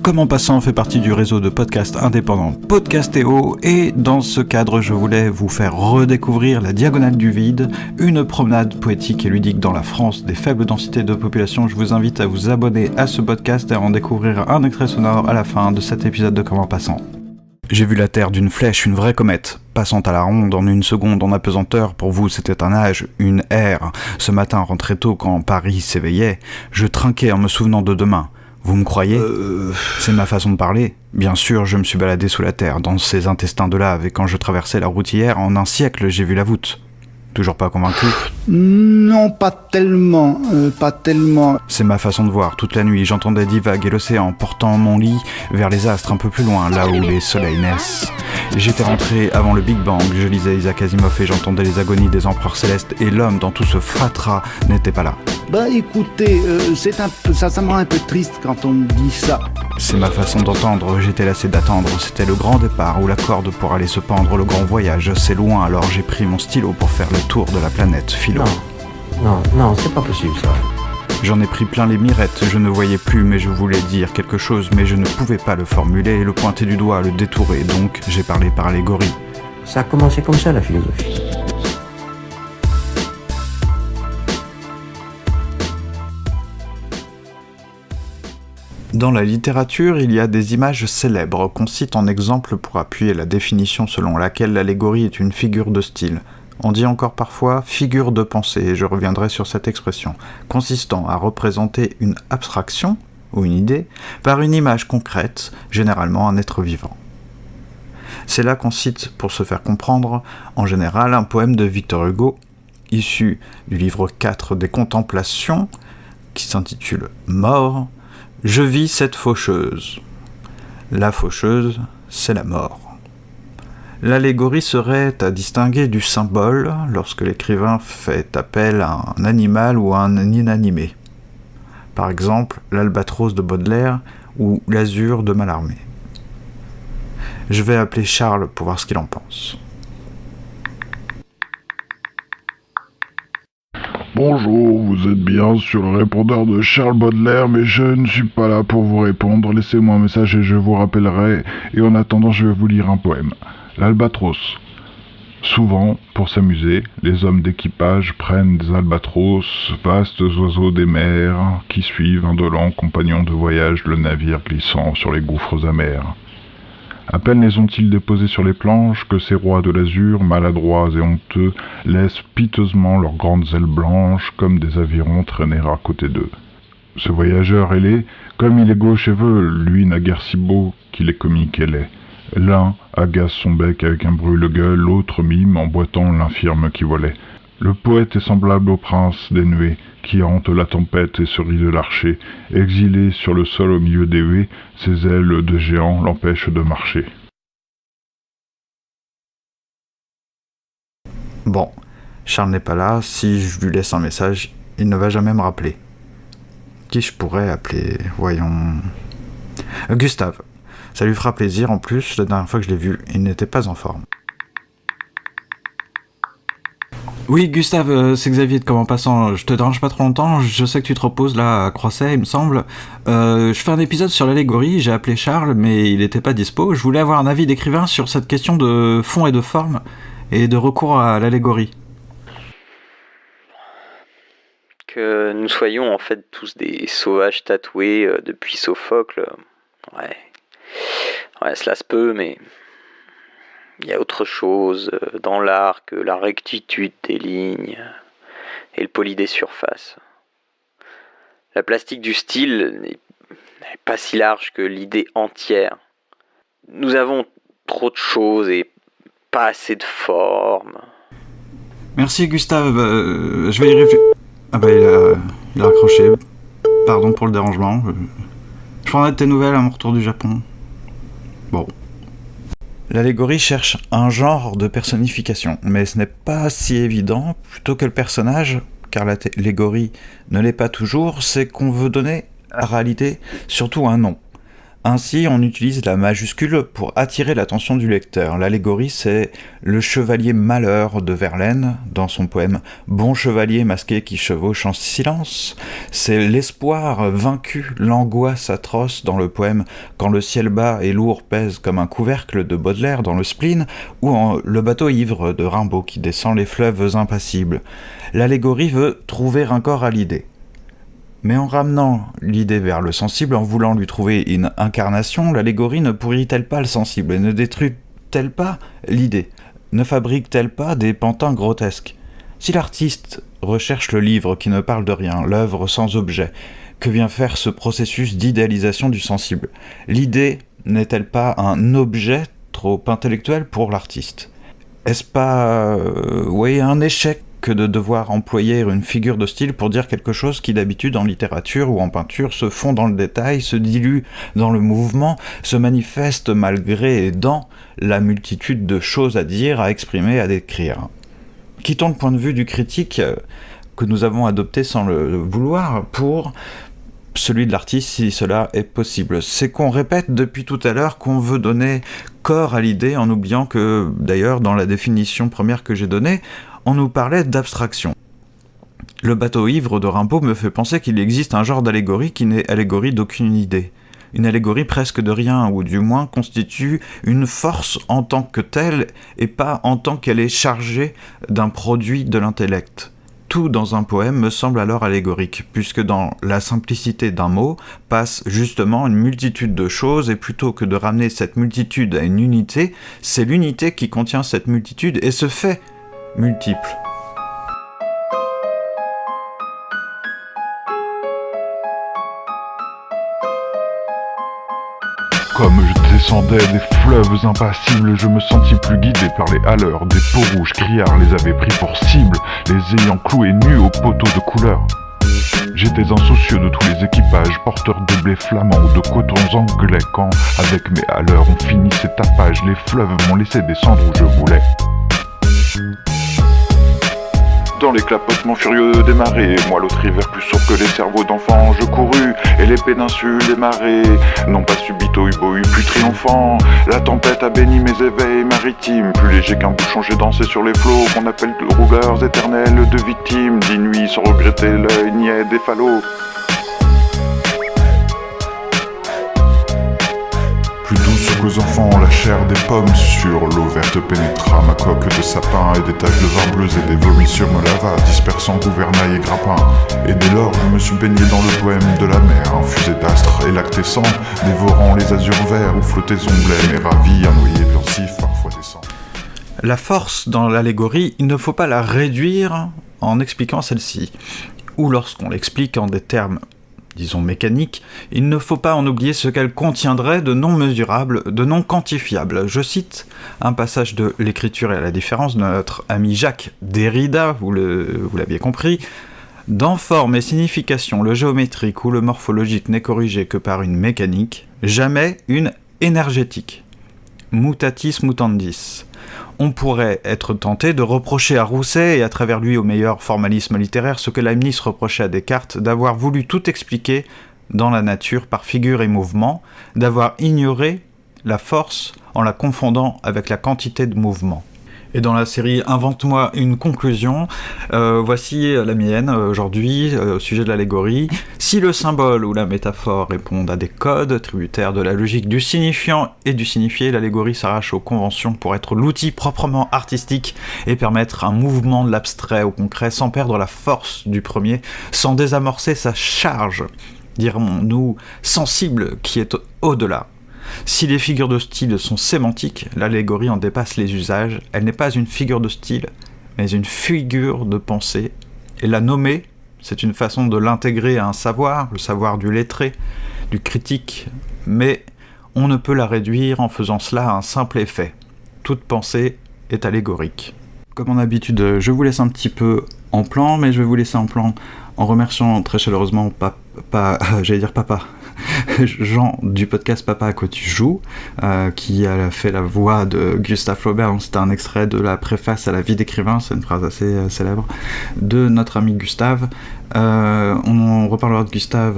Comment Passant fait partie du réseau de podcasts indépendants Podcastéo et dans ce cadre je voulais vous faire redécouvrir la Diagonale du Vide, une promenade poétique et ludique dans la France des faibles densités de population. Je vous invite à vous abonner à ce podcast et à en découvrir un extrait sonore à la fin de cet épisode de Comment Passant. J'ai vu la Terre d'une flèche, une vraie comète, passant à la ronde en une seconde en apesanteur. Pour vous, c'était un âge, une ère. Ce matin, rentré tôt quand Paris s'éveillait, je trinquais en me souvenant de demain. Vous me croyez ? C'est ma façon de parler. Bien sûr, je me suis baladé sous la terre, dans ces intestins de lave, et quand je traversais la route hier, en un siècle, j'ai vu la voûte. Toujours pas convaincu ? Non, pas tellement. C'est ma façon de voir. Toute la nuit, j'entendais divaguer l'océan, portant mon lit vers les astres un peu plus loin, là où les soleils naissent. J'étais rentré avant le Big Bang, je lisais Isaac Asimov et j'entendais les agonies des empereurs célestes, et l'homme dans tout ce fatras n'était pas là. Bah écoutez, ça me rend un peu triste quand on me dit ça. C'est ma façon d'entendre, j'étais lassé d'attendre, c'était le grand départ ou la corde pour aller se pendre, le grand voyage, c'est loin, alors j'ai pris mon stylo pour faire le tour de la planète Philo. Non, c'est pas possible ça. J'en ai pris plein les mirettes, je ne voyais plus mais je voulais dire quelque chose mais je ne pouvais pas le formuler, le pointer du doigt, le détourer, donc j'ai parlé par allégorie. Ça a commencé comme ça la philosophie. Dans la littérature, il y a des images célèbres qu'on cite en exemple pour appuyer la définition selon laquelle l'allégorie est une figure de style. On dit encore parfois « figure de pensée », et je reviendrai sur cette expression, consistant à représenter une abstraction, ou une idée, par une image concrète, généralement un être vivant. C'est là qu'on cite, pour se faire comprendre, en général un poème de Victor Hugo, issu du livre 4 des Contemplations, qui s'intitule « Mort », « Je vis cette faucheuse ». La faucheuse, c'est la mort. L'allégorie serait à distinguer du symbole lorsque l'écrivain fait appel à un animal ou à un inanimé. Par exemple, l'albatros de Baudelaire ou l'azur de Mallarmé. Je vais appeler Charles pour voir ce qu'il en pense. Bonjour, vous êtes bien sur le répondeur de Charles Baudelaire, mais je ne suis pas là pour vous répondre. Laissez-moi un message et je vous rappellerai. Et en attendant, je vais vous lire un poème. L'albatros. Souvent, pour s'amuser, les hommes d'équipage prennent des albatros, vastes oiseaux des mers, qui suivent indolents compagnons de voyage le navire glissant sur les gouffres amers. À peine les ont-ils déposés sur les planches que ces rois de l'azur, maladroits et honteux, laissent piteusement leurs grandes ailes blanches comme des avirons traîner à côté d'eux. Ce voyageur ailé, comme il est gauche et veule, lui n'a guère si beau qu'il est comique et laid. L'un agace son bec avec un brûle-gueule, l'autre mime en boitant l'infirme qui volait. Le poète est semblable au prince des nuées, qui hante la tempête et se rit de l'archer. Exilé sur le sol au milieu des huées, ses ailes de géant l'empêchent de marcher. Bon, Charles n'est pas là, si je lui laisse un message, il ne va jamais me rappeler. Qui je pourrais appeler ? Voyons... Gustave. Ça lui fera plaisir, en plus, la dernière fois que je l'ai vu, il n'était pas en forme. Oui, Gustave, c'est Xavier de Comment Passant. Je te dérange pas trop longtemps, je sais que tu te reposes là à Croisset, il me semble. Je fais un épisode sur l'allégorie, j'ai appelé Charles, mais il était pas dispo. Je voulais avoir un avis d'écrivain sur cette question de fond et de forme, et de recours à l'allégorie. Que nous soyons en fait tous des sauvages tatoués depuis Sophocle, ouais, cela se peut, mais... il y a autre chose dans l'art que la rectitude des lignes et le poli des surfaces. La plastique du style n'est pas si large que l'idée entière. Nous avons trop de choses et pas assez de formes. Merci Gustave, je vais y réfléchir. Ah bah il a raccroché. Pardon pour le dérangement. Je prendrai de tes nouvelles à mon retour du Japon. Bon. L'allégorie cherche un genre de personnification, mais ce n'est pas si évident. Plutôt que le personnage, car l'allégorie ne l'est pas toujours, c'est qu'on veut donner à la réalité surtout un nom. Ainsi, on utilise la majuscule pour attirer l'attention du lecteur. L'allégorie, c'est le chevalier malheur de Verlaine, dans son poème « Bon chevalier masqué qui chevauche en silence ». C'est l'espoir vaincu, l'angoisse atroce dans le poème « Quand le ciel bas et lourd pèse comme un couvercle » de Baudelaire dans le Spleen, ou le bateau ivre de Rimbaud qui descend les fleuves impassibles. L'allégorie veut trouver un corps à l'idée. Mais en ramenant l'idée vers le sensible, en voulant lui trouver une incarnation, l'allégorie ne pourrit-elle pas le sensible et ne détruit-elle pas l'idée? Ne fabrique-t-elle pas des pantins grotesques? Si l'artiste recherche le livre qui ne parle de rien, l'œuvre sans objet, que vient faire ce processus d'idéalisation du sensible? L'idée n'est-elle pas un objet trop intellectuel pour l'artiste? Est-ce pas un échec que de devoir employer une figure de style pour dire quelque chose qui d'habitude en littérature ou en peinture se fond dans le détail, se dilue dans le mouvement, se manifeste malgré et dans la multitude de choses à dire, à exprimer, à décrire. Quittons le point de vue du critique que nous avons adopté sans le vouloir pour celui de l'artiste si cela est possible. C'est qu'on répète depuis tout à l'heure qu'on veut donner corps à l'idée en oubliant que, d'ailleurs, dans la définition première que j'ai donnée, on nous parlait d'abstraction. Le bateau ivre de Rimbaud me fait penser qu'il existe un genre d'allégorie qui n'est allégorie d'aucune idée. Une allégorie presque de rien, ou du moins constitue une force en tant que telle, et pas en tant qu'elle est chargée d'un produit de l'intellect. Tout dans un poème me semble alors allégorique, puisque dans la simplicité d'un mot passe justement une multitude de choses, et plutôt que de ramener cette multitude à une unité, c'est l'unité qui contient cette multitude et se fait multiples. Comme je descendais des fleuves impassibles, je me sentis plus guidé par les haleurs. Des peaux rouges criards les avaient pris pour cible, les ayant cloués nus aux poteaux de couleur. J'étais insoucieux de tous les équipages, porteurs de blé flamand ou de cotons anglais, quand, avec mes haleurs, on finit ces tapages. Les fleuves m'ont laissé descendre où je voulais. Dans les clapotements furieux des marées, moi l'autre hiver plus sourd que les cerveaux d'enfants, je courus, et les péninsules, les marées, n'ont pas subito eu plus triomphant. La tempête a béni mes éveils maritimes, plus léger qu'un bouchon j'ai dansé sur les flots, qu'on appelle de rouleurs éternelles de victimes, 10 nuits sans regretter l'œil niais des falots. Plus douce qu'aux enfants, la chair des pommes sur l'eau verte pénétra ma coque de sapin, et des taches de vin bleu et des vomissures me lava, dispersant gouvernail et grappin. Et dès lors, je me suis baigné dans le poème de la mer, infusé d'astres et lactescents, dévorant les azurs verts où flottaison blême et ravi, un noyer pensif parfois descend. La force dans l'allégorie, il ne faut pas la réduire en expliquant celle-ci, ou lorsqu'on l'explique en des termes disons mécanique, il ne faut pas en oublier ce qu'elle contiendrait de non mesurable, de non quantifiable. Je cite un passage de L'écriture et la différence de notre ami Jacques Derrida, vous l'aviez compris. Dans forme et signification, le géométrique ou le morphologique n'est corrigé que par une mécanique, jamais une énergétique. Mutatis mutandis. On pourrait être tenté de reprocher à Rousset, et à travers lui au meilleur formalisme littéraire, ce que Leibniz reprochait à Descartes, d'avoir voulu tout expliquer dans la nature par figure et mouvement, d'avoir ignoré la force en la confondant avec la quantité de mouvement. Et dans la série Invente-moi une conclusion, voici la mienne aujourd'hui au sujet de l'allégorie. Si le symbole ou la métaphore répondent à des codes tributaires de la logique du signifiant et du signifié, l'allégorie s'arrache aux conventions pour être l'outil proprement artistique et permettre un mouvement de l'abstrait au concret sans perdre la force du premier, sans désamorcer sa charge, dirons-nous, sensible qui est au-delà. Si les figures de style sont sémantiques, l'allégorie en dépasse les usages. Elle n'est pas une figure de style, mais une figure de pensée. Et la nommer, c'est une façon de l'intégrer à un savoir, le savoir du lettré, du critique, mais on ne peut la réduire en faisant cela à un simple effet. Toute pensée est allégorique. Comme en habitude, je vous laisse un petit peu en plan, mais je vais vous laisser en plan en remerciant très chaleureusement papa, Jean du podcast Papa à quoi tu joues, qui a fait la voix de Gustave Flaubert. Donc c'était un extrait de la préface à la vie d'écrivain, c'est une phrase assez célèbre, de notre ami Gustave. On reparlera de Gustave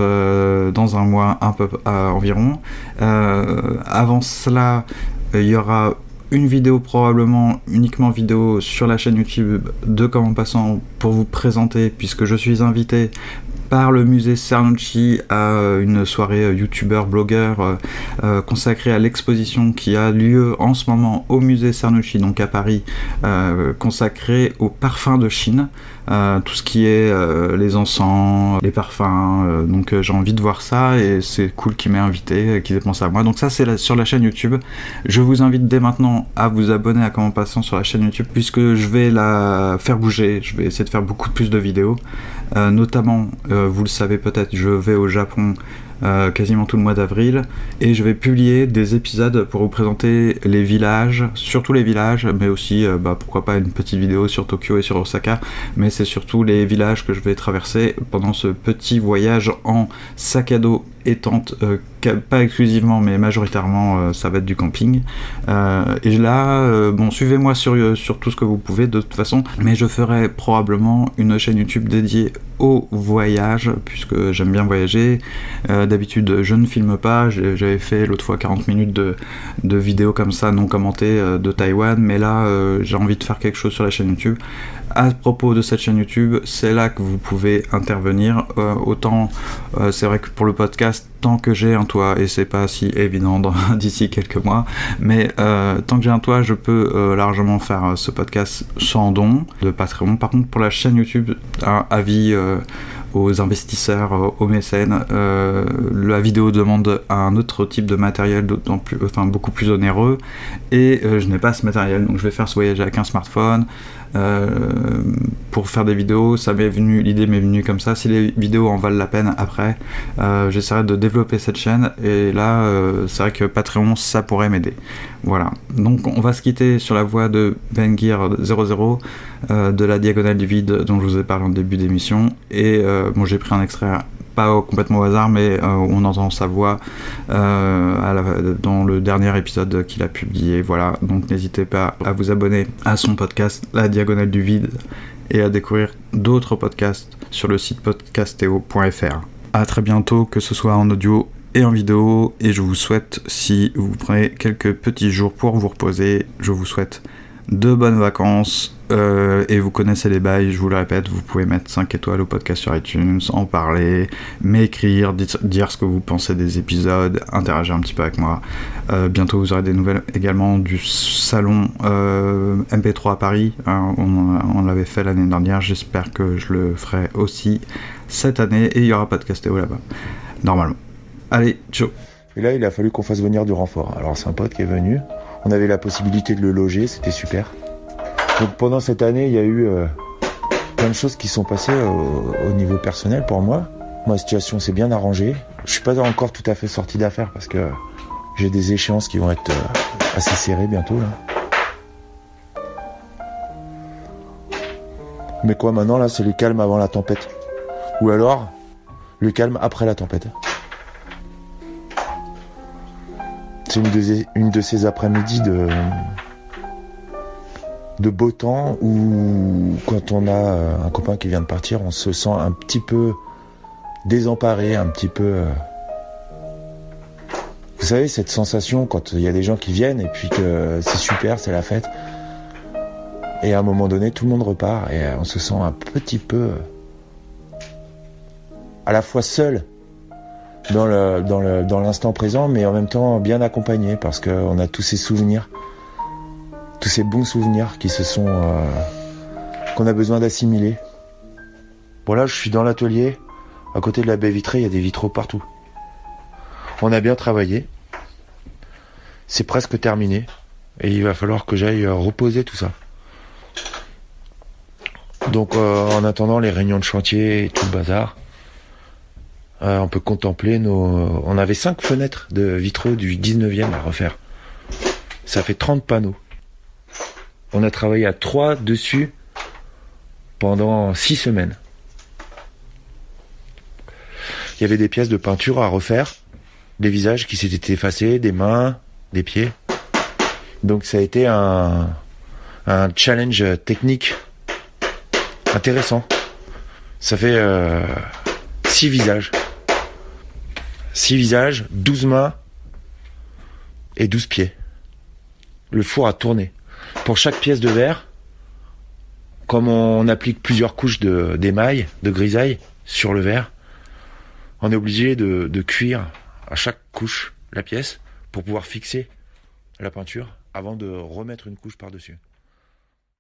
dans un mois environ. Avant cela, il y aura une vidéo, probablement uniquement vidéo, sur la chaîne YouTube de Comme en passant pour vous présenter, puisque je suis invité par le musée Cernouchi à une soirée youtubeur blogueur consacrée à l'exposition qui a lieu en ce moment au musée Cernouchi, donc à Paris, consacrée aux parfums de Chine, tout ce qui est les encens, les parfums, donc j'ai envie de voir ça et c'est cool qu'il m'ait invité, qu'il ait pensé à moi. Donc ça c'est sur la chaîne YouTube. Je vous invite dès maintenant à vous abonner à Comme en passant sur la chaîne YouTube, puisque je vais la faire bouger, je vais essayer de faire beaucoup plus de vidéos. Notamment, vous le savez peut-être, je vais au Japon quasiment tout le mois d'avril et je vais publier des épisodes pour vous présenter les villages, surtout les villages, mais aussi pourquoi pas une petite vidéo sur Tokyo et sur Osaka, mais c'est surtout les villages que je vais traverser pendant ce petit voyage en sac à dos et tente, pas exclusivement mais majoritairement ça va être du camping, et là suivez-moi sur tout ce que vous pouvez de toute façon, mais je ferai probablement une chaîne YouTube dédiée au voyage puisque j'aime bien voyager. D'habitude je ne filme pas, j'avais fait l'autre fois 40 minutes de vidéos comme ça non commentées de Taïwan, mais là j'ai envie de faire quelque chose sur la chaîne YouTube. À propos de cette chaîne YouTube, c'est là que vous pouvez intervenir, autant c'est vrai que pour le podcast, tant que j'ai un toit, et c'est pas si évident d'ici quelques mois, mais tant que j'ai un toit, je peux largement faire ce podcast sans don de Patreon. Par contre, pour la chaîne YouTube, avis aux investisseurs, aux mécènes, la vidéo demande un autre type de matériel, beaucoup plus onéreux, et je n'ai pas ce matériel, donc je vais faire ce voyage avec un smartphone. Pour faire des vidéos, l'idée m'est venue comme ça. Si les vidéos en valent la peine après, j'essaierai de développer cette chaîne, et là c'est vrai que Patreon ça pourrait m'aider. Voilà, donc on va se quitter sur la voix de Benguir 00 de la Diagonale du Vide dont je vous ai parlé en début d'émission, et j'ai pris un extrait pas complètement au hasard, mais on entend sa voix dans le dernier épisode qu'il a publié. Voilà, donc n'hésitez pas à vous abonner à son podcast La Diagonale du Vide et à découvrir d'autres podcasts sur le site podcastéo.fr. À très bientôt, que ce soit en audio et en vidéo, et je vous souhaite, si vous prenez quelques petits jours pour vous reposer, je vous souhaite de bonnes vacances, et vous connaissez les bails, je vous le répète, vous pouvez mettre 5 étoiles au podcast sur iTunes, en parler, m'écrire, dire ce que vous pensez des épisodes, interagir un petit peu avec moi. Bientôt vous aurez des nouvelles également du salon MP3 à Paris, on l'avait fait l'année dernière, j'espère que je le ferai aussi cette année, et il y aura Podcastéo là-bas, normalement. Allez, ciao. Et là il a fallu qu'on fasse venir du renfort, alors c'est un pote qui est venu, on avait la possibilité de le loger, c'était super. Donc pendant cette année, il y a eu plein de choses qui sont passées au niveau personnel pour moi. Ma situation s'est bien arrangée. Je suis pas encore tout à fait sorti d'affaires parce que j'ai des échéances qui vont être assez serrées bientôt là. Mais quoi maintenant là, c'est le calme avant la tempête. Ou alors le calme après la tempête. C'est une de ces après-midi de beau temps où quand on a un copain qui vient de partir, on se sent un petit peu désemparé, un petit peu... Vous savez, cette sensation quand il y a des gens qui viennent et puis que c'est super, c'est la fête. Et à un moment donné, tout le monde repart et on se sent un petit peu à la fois seul dans l'instant présent, mais en même temps bien accompagné parce qu'on a tous ces souvenirs. Tous ces bons souvenirs qui qu'on a besoin d'assimiler. Bon là, je suis dans l'atelier. À côté de la baie vitrée, il y a des vitraux partout. On a bien travaillé. C'est presque terminé. Et il va falloir que j'aille reposer tout ça. Donc en attendant les réunions de chantier et tout le bazar, on peut contempler On avait 5 fenêtres de vitraux du 19e à refaire. Ça fait 30 panneaux. On a travaillé à 3 dessus pendant 6 semaines. Il y avait des pièces de peinture à refaire des visages qui s'étaient effacés, des mains, des pieds. Donc ça a été un challenge technique intéressant. Ça fait 6 visages. 6 visages, 12 mains et 12 pieds. Le four a tourné. Pour chaque pièce de verre, comme on applique plusieurs couches d'émail, de grisaille sur le verre, on est obligé de cuire à chaque couche la pièce pour pouvoir fixer la peinture avant de remettre une couche par-dessus.